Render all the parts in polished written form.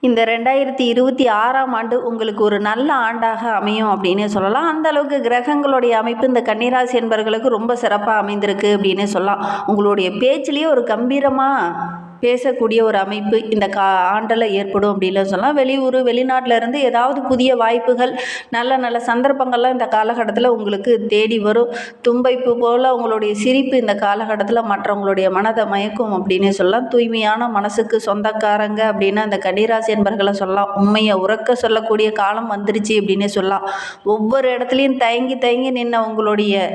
இந்த 2026ஆம் ஆண்டு உங்களுக்கு ஒரு நல்ல ஆண்டாக அமையும் அப்படின்னே சொல்லலாம். அந்த அளவுக்கு கிரகங்களுடைய அமைப்பு இந்த கன்னிராசி என்பவர்களுக்கு ரொம்ப சிறப்பாக அமைந்திருக்கு அப்படின்னே சொல்லலாம். உங்களுடைய பேச்சிலேயே ஒரு கம்பீரமாக பேசக்கூடிய ஒரு அமைப்பு இந்த ஆண்டில் ஏற்படும் அப்படின்னு சொல்லலாம். வெளியூர் வெளிநாட்டில் இருந்து ஏதாவது புதிய வாய்ப்புகள் நல்ல நல்ல சந்தர்ப்பங்கள்லாம் இந்த காலகட்டத்தில் உங்களுக்கு தேடி வரும். தும்பைப்பு போல் உங்களுடைய சிரிப்பு இந்த காலகட்டத்தில் மற்றவங்களுடைய மனதை மயக்கும் அப்படின்னே சொல்லலாம். தூய்மையான மனசுக்கு சொந்தக்காரங்க அப்படின்னா அந்த கன்னிராசி என்பர்களை சொல்லலாம். உண்மையை உறக்க சொல்லக்கூடிய காலம் வந்துருச்சு அப்படின்னே சொல்லலாம். ஒவ்வொரு இடத்துலையும் தயங்கி தயங்கி நின்ன உங்களுடைய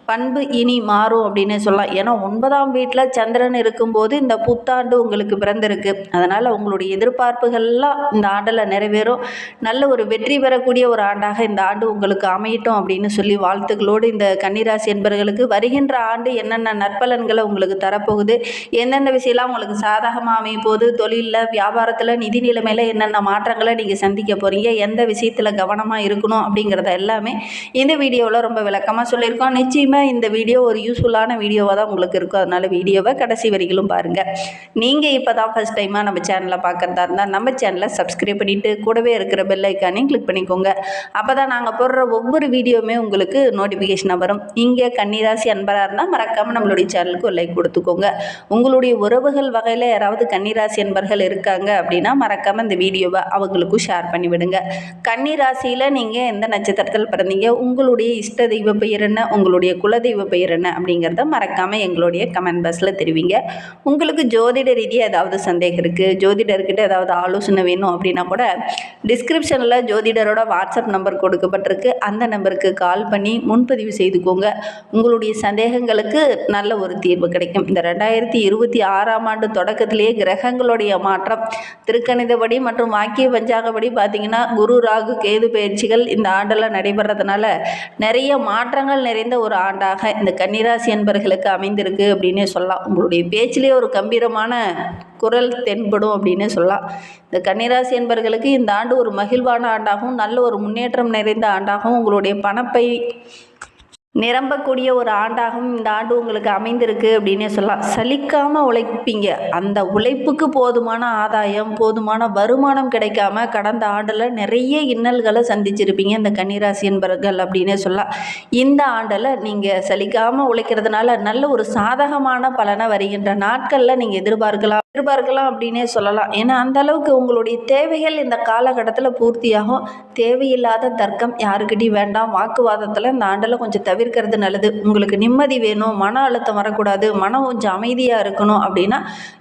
பண்பு இனி மாறும் அப்படின்னு சொல்லலாம். ஏன்னா 9ஆம் வீட்டில் சந்திரன் இருக்கும்போது இந்த புத்தாண்டு உங்களுக்கு பிறந்திருக்கு. அதனால் உங்களுடைய எதிர்பார்ப்புகள்லாம் இந்த ஆண்டில் நிறைவேறும். நல்ல ஒரு வெற்றி பெறக்கூடிய ஒரு ஆண்டாக இந்த ஆண்டு உங்களுக்கு அமையட்டும் அப்படின்னு சொல்லி வாழ்த்துக்களோடு இந்த கன்னிராசி என்பவர்களுக்கு வருகின்ற ஆண்டு என்னென்ன நற்பலன்களை உங்களுக்கு தரப்போகுது, எந்தெந்த விஷயம்லாம் உங்களுக்கு சாதகமாக அமைய போகுது, தொழிலில் வியாபாரத்தில் நிதி நிலைமையில் என்னென்ன மாற்றங்களை நீங்கள் சந்திக்க போகிறீங்க, எந்த விஷயத்தில் கவனமாக இருக்கணும் அப்படிங்கிறத எல்லாமே இந்த வீடியோவில் ரொம்ப விளக்கமாக சொல்லியிருக்கோம். நிச்சயமாக இந்த வீடியோ ஒரு யூஸ்ஃபுல்லான வீடியோவாக தான் உங்களுக்கு இருக்கும். அதனால் வீடியோவை கடைசி வரைக்கும் பாருங்கள். நீங்கள் இப்போ தான் ஃபஸ்ட் டைமாக நம்ம சேனலை பார்க்குறதா இருந்தால் நம்ம சேனலை சப்ஸ்கிரைப் பண்ணிவிட்டு கூடவே இருக்கிற பெல் ஐக்கானையும் கிளிக் பண்ணிக்கோங்க. அப்போ தான் நாங்கள் போடுற ஒவ்வொரு வீடியோவுமே உங்களுக்கு நோட்டிஃபிகேஷனாக வரும். இங்கே கன்னிராசி அன்பராக இருந்தால் மறக்காமல் நம்மளுடைய சேனலுக்கு ஒரு லைக் கொடுத்துக்கோங்க. உங்களுடைய உறவுகள் வகையில் யாராவது கன்னிராசி அன்பர்கள் இருக்காங்க அப்படின்னா மறக்காமல் இந்த வீடியோவை அவங்களுக்கும் ஷேர் பண்ணிவிடுங்க. கன்னிராசியில் நீங்கள் எந்த நட்சத்திரத்தில் பிறந்தீங்க, உங்களுடைய இஷ்ட தெய்வ பெயர் என்ன, உங்களுடைய குலதெய்வ பெயர் என்ன அப்படிங்கிறத மறக்காமல் எங்களுடைய கமெண்ட் பாக்ஸில் தெரிவிங்க. உங்களுக்கு ஜோதிட ரீதியாக ஏதாவது சந்தேகம் இருக்குது, ஜோதிடர்கிட்ட ஏதாவது ஆலோசனை வேணும் அப்படின்னா கூட டிஸ்கிரிப்ஷனில் ஜோதிடரோட வாட்ஸ்அப் நம்பர் கொடுக்கப்பட்டிருக்கு. அந்த நம்பருக்கு கால் பண்ணி முன்பதிவு செய்துக்கோங்க. உங்களுடைய சந்தேகங்களுக்கு நல்ல ஒரு தீர்வு கிடைக்கும். இந்த 2026ஆம் ஆண்டு தொடக்கத்திலேயே கிரகங்களுடைய மாற்றம் திருக்கணிதப்படி மற்றும் வாக்கிய பஞ்சாங்கப்படி பார்த்திங்கன்னா குரு ராகு கேது பயிற்சிகள் இந்த ஆண்டில் நடைபெறதுனால நிறைய மாற்றங்கள் நிறைந்த ஒரு ஆண்டாக இந்த கன்னிராசி என்பர்களுக்கு அமைந்திருக்கு அப்படின்னே சொல்லலாம். உங்களுடைய பேச்சிலே ஒரு கம்பீரமான குரல் தென்படும் அப்படின்னே சொல்லலாம். இந்த கன்னிராசி என்பர்களுக்கு இந்த ஆண்டு ஒரு மகிழ்வான ஆண்டாகவும் நல்ல ஒரு முன்னேற்றம் நிறைந்த ஆண்டாகவும் உங்களுடைய பணப்பை நிரம்பக்கூடிய ஒரு ஆண்டாகவும் இந்த ஆண்டு உங்களுக்கு அமைந்திருக்கு அப்படின்னே சொல்லலாம். சலிக்காமல் உழைப்பீங்க. அந்த உழைப்புக்கு போதுமான ஆதாயம் போதுமான வருமானம் கிடைக்காம கடந்த ஆண்டில் நிறைய இன்னல்களை சந்திச்சிருப்பீங்க இந்த கன்னிராசி என்பர்கள் அப்படின்னே சொல்லலாம். இந்த ஆண்டில் நீங்கள் சலிக்காமல் உழைக்கிறதுனால நல்ல ஒரு சாதகமான பலனை வருகின்ற நாட்களில் நீங்கள் எதிர்பார்க்கலாம் அப்படின்னே சொல்லலாம். ஏன்னா அந்த அளவுக்கு உங்களுடைய தேவைகள் இந்த காலகட்டத்தில் பூர்த்தியாகும். தேவையில்லாத தர்க்கம் யாருக்கிட்டையும் வேண்டாம். வாக்குவாதத்தில் இந்த ஆண்டில் கொஞ்சம் தவிர்க்கிறது நல்லது. உங்களுக்கு நிம்மதி வேணும், மன அழுத்தம் வரக்கூடாது, மனம் கொஞ்சம் அமைதியாக இருக்கணும் அப்படின்னா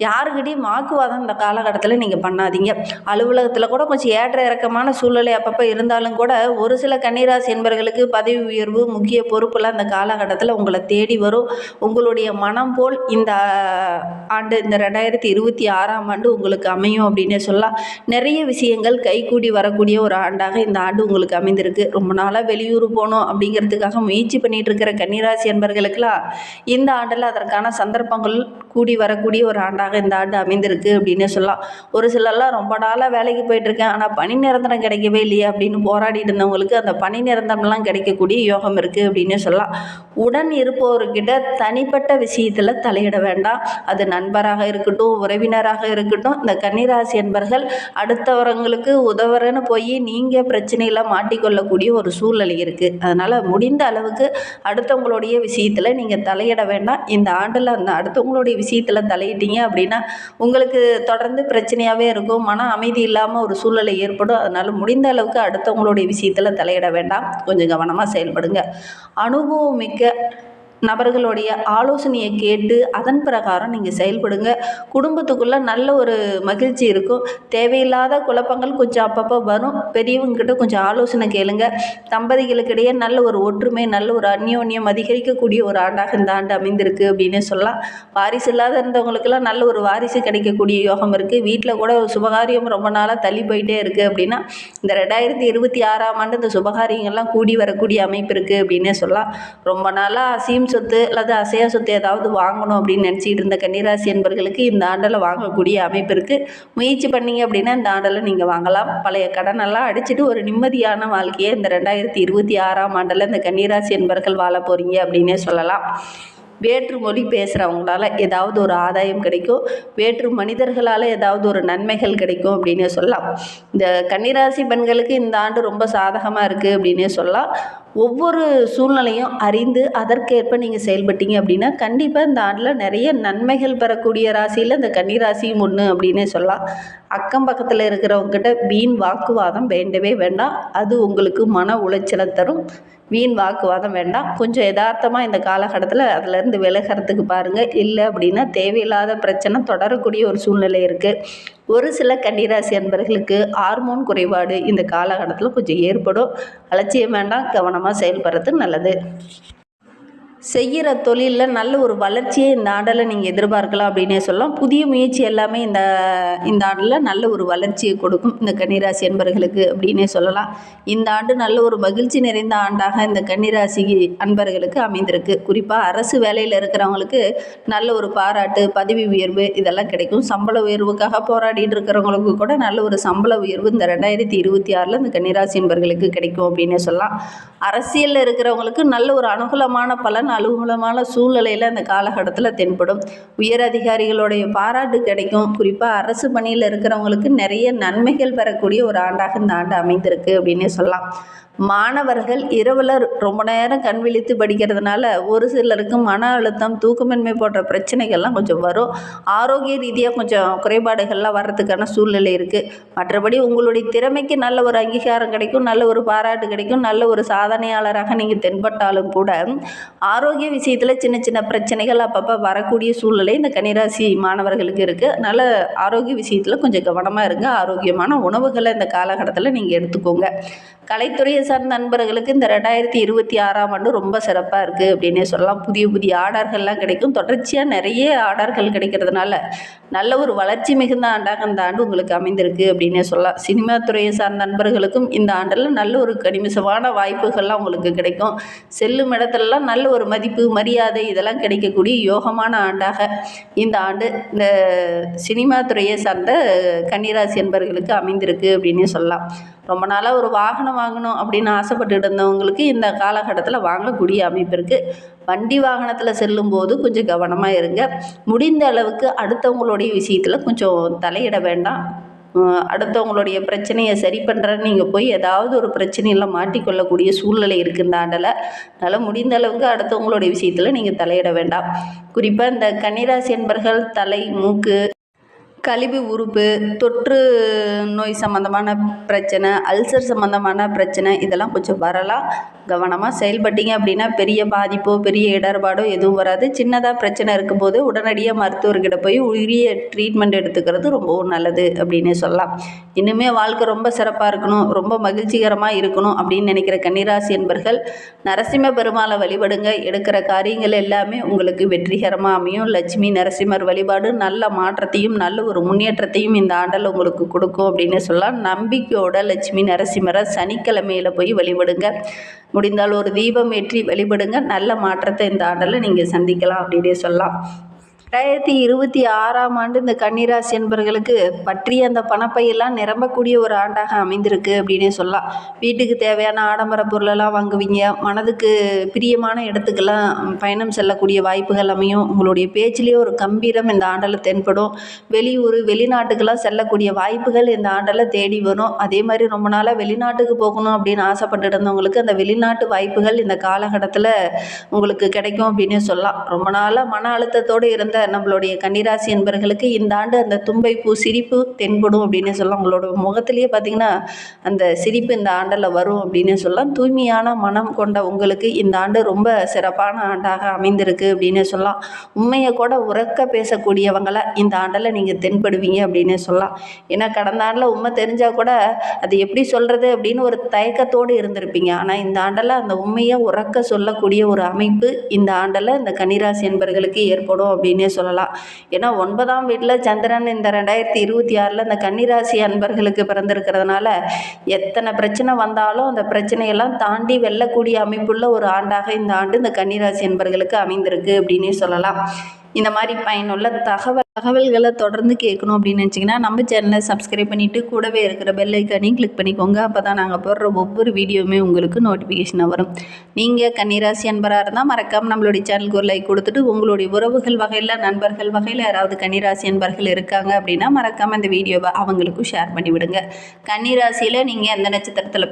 யாருக்கிட்டையும் வாக்குவாதம் இந்த காலகட்டத்தில் நீங்கள் பண்ணாதீங்க. அலுவலகத்தில் கூட கொஞ்சம் ஏற்ற இறக்கமான சூழ்நிலை அப்பப்போ இருந்தாலும் கூட ஒரு சில கன்னிராசி என்பவர்களுக்கு பதவி உயர்வு முக்கிய பொறுப்புலாம் இந்த காலகட்டத்தில் உங்களை தேடி வரும். உங்களுடைய மனம் போல் இந்த ஆண்டு இந்த 2026ஆம் ஆண்டு உங்களுக்கு அமையும் அப்படின்னே சொல்லலாம். நிறைய விஷயங்கள் கைகூடி வரக்கூடிய ஒரு ஆண்டாக இந்த ஆண்டு உங்களுக்கு அமைந்திருக்கு. ரொம்ப நாளாக வெளியூர் போகணும் அப்படிங்கிறதுக்காக முயற்சி பண்ணிட்டு இருக்கிற கன்னிராசி என்பர்களுக்கெல்லாம் இந்த ஆண்டில் அதற்கான சந்தர்ப்பங்கள் கூடி வரக்கூடிய ஒரு ஆண்டாக இந்த ஆண்டு அமைந்திருக்கு அப்படின்னே சொல்லலாம். ஒரு சிலர்லாம் ரொம்ப நாளாக வேலைக்கு போயிட்டுருக்கேன் ஆனால் பணி நிரந்தரம் கிடைக்கவே இல்லையே அப்படின்னு போராடிட்டு இருந்தவங்களுக்கு அந்த பணி நிரந்தரம்லாம் கிடைக்கக்கூடிய யோகம் இருக்குது அப்படின்னே சொல்லலாம். உடன் இருப்பவர்கிட்ட தனிப்பட்ட விஷயத்தில் தலையிட வேண்டாம். அது நண்பராக இருக்கட்டும், உறவினராக இருக்கட்டும். இந்த கன்னிராசி என்பர்கள் அடுத்தவர்களுக்கு உதவுறன்னு போய் நீங்கள் பிரச்சனையில் மாட்டிக்கொள்ளக்கூடிய ஒரு சூழ்நிலை இருக்குது. அதனால் முடிந்த அளவுக்கு அடுத்தவங்களுடைய விஷயத்தில் நீங்கள் தலையிட வேண்டாம். இந்த ஆண்டில் அந்த அடுத்தவங்களுடைய விஷயத்தில் தலையிட்டீங்க அப்படின்னா உங்களுக்கு தொடர்ந்து பிரச்சனையாகவே இருக்கும். மன அமைதி இல்லாமல் ஒரு சூழ்நிலை ஏற்படும். அதனால் முடிந்த அளவுக்கு அடுத்தவங்களுடைய விஷயத்தில் தலையிட வேண்டாம். கொஞ்சம் கவனமாக செயல்படுங்க. அனுபவம் மிக்க நபர்களுடைய ஆலோசனையை கேட்டு அதன் பிரகாரம் நீங்கள் செயல்படுங்க. குடும்பத்துக்குள்ளே நல்ல ஒரு மகிழ்ச்சி இருக்கும். தேவையில்லாத குழப்பங்கள் கொஞ்சம் அப்பப்போ வரும். பெரியவங்ககிட்ட கொஞ்சம் ஆலோசனை கேளுங்க. தம்பதிகளுக்கிடையே நல்ல ஒரு ஒற்றுமை, நல்ல ஒரு அந்யோன்யம் அதிகரிக்கக்கூடிய ஒரு ஆண்டாக இந்த ஆண்டு அமைந்திருக்கு அப்படின்னு சொல்லலாம். வாரிசு இல்லாத இருந்தவங்களுக்கெல்லாம் நல்ல ஒரு வாரிசு கிடைக்கக்கூடிய யோகம் இருக்குது. வீட்டில் கூட ஒரு சுபகாரியம் ரொம்ப நாளாக தள்ளி போயிட்டே இருக்குது அப்படின்னா இந்த 2026ஆம் ஆண்டு இந்த சுபகாரியங்கள்லாம் கூடி வரக்கூடிய அமைப்பு இருக்குது அப்படின்னே சொல்லலாம். ரொம்ப நாளாக அசையும் சொத்து அல்லது அசையா சொத்து ஏதாவது வாங்கணும் அப்படின்னு நினச்சிட்டு இருந்த கன்னிராசி என்பர்களுக்கு இந்த ஆண்டில் வாங்கக்கூடிய அமைப்பு இருக்குது. முயற்சி பண்ணிங்க அப்படின்னா இந்த ஆண்டில் நீங்கள் வாங்கலாம். பழைய கடனெல்லாம் அடிச்சுட்டு ஒரு நிம்மதியான வாழ்க்கையை இந்த 2026ஆம் ஆண்டில் இந்த கன்னிராசி என்பர்கள் வாழ போகிறீங்க அப்படின்னே சொல்லலாம். வேற்று மொழி பேசுகிறவங்களால ஏதாவது ஒரு ஆதாயம் கிடைக்கும், வேற்று மனிதர்களால் ஏதாவது ஒரு நன்மைகள் கிடைக்கும் அப்படின்னே சொல்லலாம். இந்த கன்னிராசி பெண்களுக்கு இந்த ஆண்டு ரொம்ப சாதகமாக இருக்குது அப்படின்னே சொல்லலாம். ஒவ்வொரு சூழ்நிலையும் அறிந்து அதற்கேற்ப நீங்கள் செயல்பட்டீங்க அப்படின்னா கண்டிப்பாக இந்த ஆண்டில் நிறைய நன்மைகள் பெறக்கூடிய ராசியில் இந்த கன்னிராசியும் ஒன்று அப்படின்னே சொல்லலாம். அக்கம் பக்கத்தில் இருக்கிறவங்ககிட்ட வீண் வாக்குவாதம் வேண்டவே வேண்டாம். அது உங்களுக்கு மன உளைச்சலை தரும். வீண் வாக்குவாதம் வேண்டாம். கொஞ்சம் யதார்த்தமாக இந்த காலகட்டத்தில் அதிலேருந்து விலகிறதுக்கு பாருங்கள். இல்லை அப்படின்னா தேவையில்லாத பிரச்சனை தொடரக்கூடிய ஒரு சூழ்நிலை இருக்குது. ஒரு சில கன்னிராசி அன்பர்களுக்கு ஹார்மோன் குறைபாடு இந்த காலகட்டத்தில் கொஞ்சம் ஏற்படும். அலட்சியம் வேண்டாம், கவனமாக செயல்படுறது நல்லது. செய்கிற தொழிலில் நல்ல ஒரு வளர்ச்சியை இந்த ஆண்டில் நீங்கள் எதிர்பார்க்கலாம் அப்படின்னே சொல்லலாம். புதிய முயற்சி எல்லாமே இந்த ஆண்டில் நல்ல ஒரு வளர்ச்சியை கொடுக்கும் இந்த கன்னிராசி அன்பர்களுக்கு அப்படின்னே சொல்லலாம். இந்த ஆண்டு நல்ல ஒரு மகிழ்ச்சி நிறைந்த ஆண்டாக இந்த கன்னிராசி அன்பர்களுக்கு அமைந்திருக்கு. குறிப்பாக அரசு வேலையில் இருக்கிறவங்களுக்கு நல்ல ஒரு பாராட்டு, பதவி உயர்வு இதெல்லாம் கிடைக்கும். சம்பள உயர்வுக்காக போராடிட்டு இருக்கிறவங்களுக்கு கூட நல்ல ஒரு சம்பள உயர்வு இந்த 2026 இந்த கன்னிராசி அன்பர்களுக்கு கிடைக்கும் அப்படின்னே சொல்லலாம். அரசியலில் இருக்கிறவங்களுக்கு நல்ல ஒரு அனுகூலமான பலன், அனுகூலமான சூழ்நிலையில் அந்த காலகட்டத்தில் தென்படும். உயர் அதிகாரிகளுடைய பாராட்டு கிடைக்கும். குறிப்பாக அரசு பணியில் இருக்கிறவங்களுக்கு நிறைய நன்மைகள் பெறக்கூடிய ஒரு ஆண்டாக இந்த ஆண்டு அமைந்திருக்கு அப்படின்னே சொல்லலாம். மாணவர்கள் இரவில் ரொம்ப நேரம் கண் விழித்து படிக்கிறதுனால ஒரு சிலருக்கு மன அழுத்தம், தூக்கமின்மை போன்ற பிரச்சனைகள்லாம் கொஞ்சம் வரும். ஆரோக்கிய ரீதியாக கொஞ்சம் குறைபாடுகள்லாம் வர்றதுக்கான சூழ்நிலை இருக்குது. மற்றபடி உங்களுடைய திறமைக்கு நல்ல ஒரு அங்கீகாரம் கிடைக்கும், நல்ல ஒரு பாராட்டு கிடைக்கும். நல்ல ஒரு சாதனையாளராக நீங்கள் தென்பட்டாலும் கூட ஆரோக்கிய விஷயத்தில் சின்ன சின்ன பிரச்சனைகள் அப்பப்போ வரக்கூடிய சூழ்நிலை இந்த கன்னிராசி மாணவர்களுக்கு இருக்குது. அதனால் ஆரோக்கிய விஷயத்தில் கொஞ்சம் கவனமாக இருங்க. ஆரோக்கியமான உணவுகளை இந்த காலகட்டத்தில் நீங்கள் எடுத்துக்கோங்க. கலைத்துறையை சார்ந்த நண்பர்களுக்கு இந்த 2026 ரொம்ப சிறப்பாக இருக்குது அப்படின்னே சொல்லலாம். புதிய புதிய ஆர்டர்கள்லாம் கிடைக்கும். தொடர்ச்சியாக நிறைய ஆர்டர்கள் கிடைக்கிறதுனால நல்ல ஒரு வளர்ச்சி மிகுந்த ஆண்டாக இந்த ஆண்டு உங்களுக்கு அமைந்திருக்கு அப்படின்னே சொல்லலாம். சினிமா துறையை சார்ந்த நண்பர்களுக்கும் இந்த ஆண்டில் நல்ல ஒரு கணிசமான வாய்ப்புகள்லாம் உங்களுக்கு கிடைக்கும். செல்லும் இடத்துலலாம் நல்ல ஒரு மதிப்பு, மரியாதை இதெல்லாம் கிடைக்கக்கூடிய யோகமான ஆண்டாக இந்த ஆண்டு இந்த சினிமா துறையை சார்ந்த கன்னிராசி என்பர்களுக்கு அமைந்திருக்கு அப்படின்னே சொல்லலாம். ரொம்ப நாளாக ஒரு வாகனம் வாங்கணும் அப்படின்னு ஆசைப்பட்டு இருந்தவங்களுக்கு இந்த காலகட்டத்தில் வாங்கக்கூடிய அமைப்பு இருக்குது. வண்டி வாகனத்தில் செல்லும்போது கொஞ்சம் கவனமாக இருங்க. முடிந்த அளவுக்கு அடுத்தவங்களுடைய விஷயத்தில் கொஞ்சம் தலையிட வேண்டாம். அடுத்தவங்களுடைய பிரச்சனையை சரி பண்ணுறன்னு நீங்கள் போய் ஏதாவது ஒரு பிரச்சனையில் மாட்டிக்கொள்ளக்கூடிய சூழ்நிலை இருக்குது இந்த ஆண்டில். அதனால் முடிந்த அளவுக்கு அடுத்தவங்களுடைய விஷயத்தில் நீங்கள் தலையிட வேண்டாம். குறிப்பாக இந்த கன்னிராசி என்பர்கள் தலை, மூக்கு, கழிவு உறுப்பு, தொற்று நோய் சம்மந்தமான பிரச்சனை, அல்சர் சம்மந்தமான பிரச்சனை இதெல்லாம் கொஞ்சம் வரலாம். கவனமாக செயல்பட்டீங்க அப்படின்னா பெரிய பாதிப்போ பெரிய இடர்பாடோ எதுவும் வராது. சின்னதாக பிரச்சனை இருக்கும்போது உடனடியாக மருத்துவர்கிட்ட போய் உரிய ட்ரீட்மெண்ட் எடுத்துக்கிறது ரொம்பவும் நல்லது அப்படின்னே சொல்லலாம். இன்னுமே வாழ்க்கை ரொம்ப சிறப்பாக இருக்கணும், ரொம்ப மகிழ்ச்சிகரமாக இருக்கணும் அப்படின்னு நினைக்கிற கன்னிராசி என்பர்கள் நரசிம்ம பெருமாளை வழிபடுங்க. எடுக்கிற காரியங்கள் எல்லாமே உங்களுக்கு வெற்றிகரமாக அமையும். லட்சுமி நரசிம்மர் வழிபாடு நல்ல மாற்றத்தையும் நல்ல ஒரு முன்னேற்றத்தையும் இந்த ஆண்டில் உங்களுக்கு கொடுக்கும் அப்படின்னு சொல்லலாம். நம்பிக்கையோட லட்சுமி நரசிம்மரை சனிக்கிழமையில் போய் வழிபடுங்க. முடிந்தால் ஒரு தீபம் ஏற்றி வழிபடுங்க. நல்ல மாற்றத்தை இந்த ஆண்டில் நீங்கள் சந்திக்கலாம் அப்படின்னே சொல்லலாம். 2026 இந்த கன்னிராசி என்பர்களுக்கு பற்றிய அந்த பணப்பையெல்லாம் நிரம்பக்கூடிய ஒரு ஆண்டாக அமைந்திருக்கு அப்படின்னே சொல்லலாம். வீட்டுக்கு தேவையான ஆடம்பர பொருளெல்லாம் வாங்குவீங்க. மனதுக்கு பிரியமான இடத்துக்கெல்லாம் பயணம் செல்லக்கூடிய வாய்ப்புகள் அமையும். உங்களுடைய பேச்சிலேயே ஒரு கம்பீரம் இந்த ஆண்டில் தென்படும். வெளியூர், வெளிநாட்டுக்கெல்லாம் செல்லக்கூடிய வாய்ப்புகள் இந்த ஆண்டில் தேடி வரும். அதே மாதிரி ரொம்ப நாளாக வெளிநாட்டுக்கு போகணும் அப்படின்னு ஆசைப்பட்டு இருந்தவங்களுக்கு அந்த வெளிநாட்டு வாய்ப்புகள் இந்த காலகட்டத்தில் உங்களுக்கு கிடைக்கும் அப்படின்னே சொல்லலாம். ரொம்ப நாளாக மன அழுத்தத்தோடு இருந்த நம்மளுடைய கன்னிராசி என்பர்களுக்கு இந்த ஆண்டு அந்த தும்பை பூ சிரிப்பு தென்படும் அப்படின்னு சொல்லலாம். உங்களோட முகத்திலேயே பார்த்தீங்கன்னா அந்த சிரிப்பு இந்த ஆண்டில் வரும் அப்படின்னு சொல்லலாம். தூய்மையான மனம் கொண்ட உங்களுக்கு இந்த ஆண்டு ரொம்ப சிறப்பான ஆண்டாக அமைந்திருக்கு அப்படின்னு சொல்லலாம். உண்மையை கூட உறக்க பேசக்கூடியவங்களை இந்த ஆண்டில் நீங்கள் தென்படுவீங்க அப்படின்னு சொல்லலாம். ஏன்னா கடந்த ஆண்டில் உண்மை தெரிஞ்சால் கூட அது எப்படி சொல்கிறது அப்படின்னு ஒரு தயக்கத்தோடு இருந்திருப்பீங்க. ஆனால் இந்த ஆண்டில் அந்த உண்மையை உறக்க சொல்லக்கூடிய ஒரு அமைப்பு இந்த ஆண்டில் இந்த கன்னிராசி என்பர்களுக்கு ஏற்படும் அப்படின்னு சொல்லலாம். ஏன்னா 9ஆம் வீட்டில் சந்திரன் இந்த 2026 இந்த கன்னிராசி அன்பர்களுக்கு பிறந்திருக்கிறதுனால எத்தனை பிரச்சனை வந்தாலும் அந்த பிரச்சனையெல்லாம் தாண்டி வெல்லக்கூடிய அமைப்புள்ள ஒரு ஆண்டாக இந்த ஆண்டு இந்த கன்னிராசி அன்பர்களுக்கு அமைந்திருக்கு அப்படின்னே சொல்லலாம். இந்த மாதிரி பயனுள்ள தகவல்களை தொடர்ந்து கேட்கணும் அப்படின்னு நினச்சிங்கன்னா நம்ம சேனலை சப்ஸ்கிரைப் பண்ணிவிட்டு கூடவே இருக்கிற பெல் ஐக்கானையும் கிளிக் பண்ணிக்கோங்க. அப்போ தான் நாங்கள் போடுற ஒவ்வொரு வீடியோவுமே உங்களுக்கு நோட்டிஃபிகேஷனாக வரும். நீங்கள் கன்னிராசி அன்பராக இருந்தால் மறக்காமல் நம்மளுடைய சேனலுக்கு ஒரு லைக் கொடுத்துட்டு உங்களுடைய உறவுகள் வகையில் நண்பர்கள் வகையில் யாராவது கன்னிராசி அன்பர்கள் இருக்காங்க அப்படின்னா மறக்காமல் இந்த வீடியோவை அவங்களுக்கும் ஷேர் பண்ணிவிடுங்க. கன்னிராசியில் நீங்கள் எந்த நட்சத்திரத்தில்